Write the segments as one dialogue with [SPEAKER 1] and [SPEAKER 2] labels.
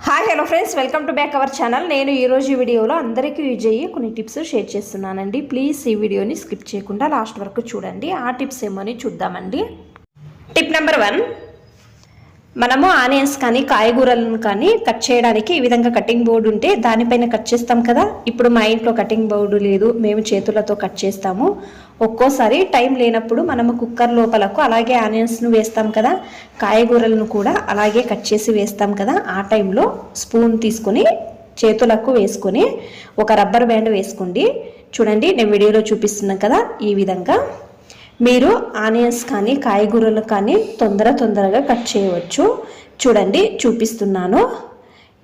[SPEAKER 1] Hi hello friends, welcome to back our channel. నేను ఈరోజు ఈ వీడియోలో అందరికీ యూజ్ అయ్యే కొన్ని టిప్స్ షేర్ చేస్తున్నానండి. ప్లీజ్ ఈ వీడియోని స్కిప్ చేయకుండా లాస్ట్ వరకు చూడండి. ఆ టిప్స్ ఏమని చూద్దామండి. టిప్ నెంబర్ 1, మనము ఆనియన్స్ కానీ కాయగూరలను కానీ కట్ చేయడానికి ఈ విధంగా కటింగ్ బోర్డు ఉంటే దానిపైన కట్ చేస్తాం కదా. ఇప్పుడు మా ఇంట్లో కటింగ్ బోర్డు లేదు, మేము చేతులతో కట్ చేస్తాము. ఒక్కోసారి టైం లేనప్పుడు మనము కుక్కర్ లోపలకు అలాగే ఆనియన్స్ను వేస్తాం కదా, కాయగూరలను కూడా అలాగే కట్ చేసి వేస్తాం కదా. ఆ టైంలో స్పూన్ తీసుకొని చేతులకు వేసుకొని ఒక రబ్బర్ బ్యాండ్ వేసుకోండి. చూడండి, నేను వీడియోలో చూపిస్తున్నాను కదా, ఈ విధంగా మీరు ఆనియన్స్ కానీ కాయగూరలు కానీ తొందరగా కట్ చేయవచ్చు. చూడండి, చూపిస్తున్నాను.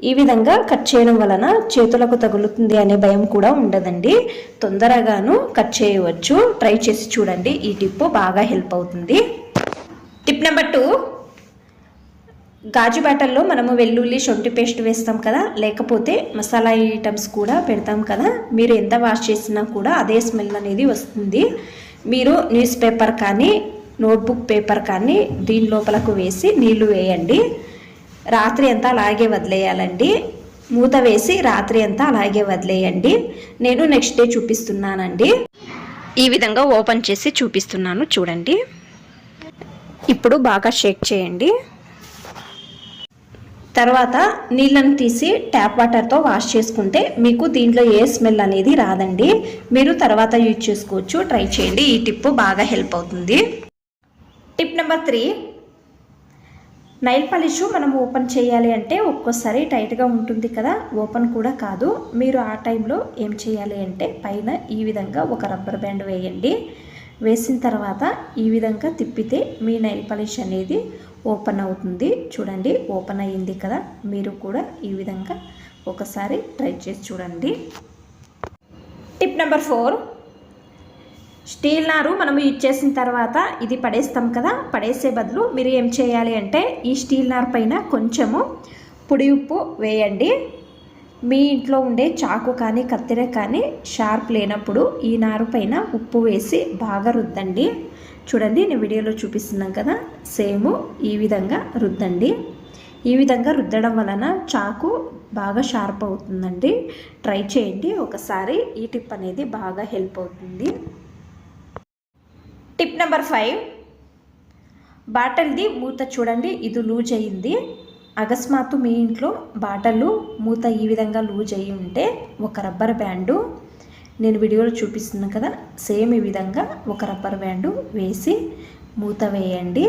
[SPEAKER 1] ఈ విధంగా కట్ చేయడం వలన చేతులకు తగులుతుంది అనే భయం కూడా ఉండదండి. తొందరగాను కట్ చేయవచ్చు. ట్రై చేసి చూడండి, ఈ టిప్ బాగా హెల్ప్ అవుతుంది. టిప్ నెంబర్ 2, గాజు బ్యాటర్లో మనము వెల్లుల్లి శొంఠి పేస్ట్ వేస్తాం కదా, లేకపోతే మసాలా ఐటమ్స్ కూడా పెడతాం కదా. మీరు ఎంత వాష్ చేసినా కూడా అదే స్మెల్ అనేది వస్తుంది. మీరు న్యూస్ పేపర్ కానీ నోట్బుక్ పేపర్ కానీ దీని లోపలకు వేసి నీళ్లు వేయండి. రాత్రి అంతా అలాగే వదిలేయాలండి. మూత వేసి రాత్రి అంతా అలాగే వదిలేయండి. నేను నెక్స్ట్ డే చూపిస్తున్నానండి. ఈ విధంగా ఓపెన్ చేసి చూపిస్తున్నాను, చూడండి. ఇప్పుడు బాగా షేక్ చేయండి. తర్వాత నీళ్ళను తీసి ట్యాప్ వాటర్తో వాష్ చేసుకుంటే మీకు దీంట్లో ఏ స్మెల్ అనేది రాదండి. మీరు తర్వాత యూజ్ చేసుకోవచ్చు. ట్రై చేయండి, ఈ టిప్ బాగా హెల్ప్ అవుతుంది. టిప్ నెంబర్ 3, నైల్ పాలిష్ మనం ఓపెన్ చేయాలి అంటే ఒక్కోసారి టైట్గా ఉంటుంది కదా, ఓపెన్ కూడా కాదు. మీరు ఆ టైంలో ఏం చేయాలి అంటే పైన ఈ విధంగా ఒక రబ్బర్ బ్యాండ్ వేయండి. వేసిన తర్వాత ఈ విధంగా తిప్పితే మీ నైల్ పాలిష్ అనేది ఓపెన్ అవుతుంది. చూడండి, ఓపెన్ అయ్యింది కదా. మీరు కూడా ఈ విధంగా ఒకసారి ట్రై చేసి చూడండి. టిప్ నెంబర్ 4, స్టీల్ నారు మనం యూజ్ చేసిన తర్వాత ఇది పడేస్తాం కదా, పడేసే బదులు మీరు ఏం చేయాలి అంటే ఈ స్టీల్ నారు పైన కొంచెము పొడి ఉప్పు వేయండి. మీ ఇంట్లో ఉండే చాకు కానీ కత్తెర కానీ షార్ప్ లేనప్పుడు ఈ నారు పైన ఉప్పు వేసి బాగా రుద్దండి. చూడండి, నేను వీడియోలో చూపిస్తున్నాను కదా, సేమ్ ఈ విధంగా రుద్దండి. ఈ విధంగా రుద్దడం వలన చాకు బాగా షార్ప్ అవుతుందండి. ట్రై చేయండి ఒకసారి, ఈ టిప్ అనేది బాగా హెల్ప్ అవుతుంది. టిప్ నెంబర్ 5, బాటిల్ది మూత చూడండి, ఇది లూజ్ అయ్యింది. అకస్మాత్తు మీ ఇంట్లో బాటిల్ మూత ఈ విధంగా లూజ్ అయ్యి ఉంటే ఒక రబ్బర్ బ్యాండు, నేను వీడియోలో చూపిస్తున్నాను కదా, సేమ్ ఈ విధంగా ఒక రబ్బర్ బ్యాండు వేసి మూత వేయండి.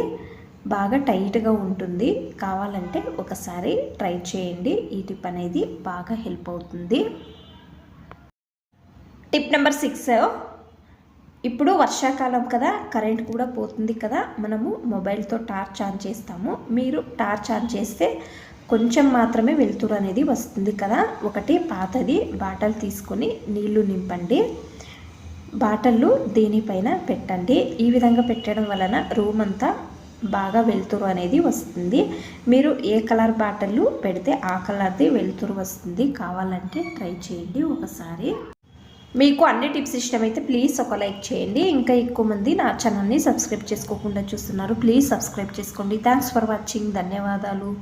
[SPEAKER 1] బాగా టైట్గా ఉంటుంది. కావాలంటే ఒకసారి ట్రై చేయండి, ఈ టిప్ అనేది బాగా హెల్ప్ అవుతుంది. టిప్ నెంబర్ 6, ఇప్పుడు వర్షాకాలం కదా, కరెంట్ కూడా పోతుంది కదా, మనము మొబైల్తో టార్చ్ ఆన్ చేస్తాము. మీరు టార్చ్ ఆన్ చేస్తే కొంచెం మాత్రమే వెలుతురు అనేది వస్తుంది కదా. ఒకటి పాతది బాటిల్ తీసుకొని నీళ్లు నింపండి. బాటిల్లు దీనిపైన పెట్టండి. ఈ విధంగా పెట్టడం వలన రూమ్ అంతా బాగా వెలుతురు అనేది వస్తుంది. మీరు ఏ కలర్ బాటిల్ పెడితే ఆ కలర్ది వెలుతురు వస్తుంది. కావాలంటే ట్రై చేయండి ఒకసారి. మీకు అన్ని టిప్స్ ఇష్టమైతే ప్లీజ్ ఒక లైక్ చేయండి. ఇంకా ఎక్కువ మంది నా ఛానల్ని సబ్స్క్రైబ్ చేసుకోకుండా చూస్తున్నారు, ప్లీజ్ సబ్స్క్రైబ్ చేసుకోండి. Thanks for watching. ధన్యవాదాలు.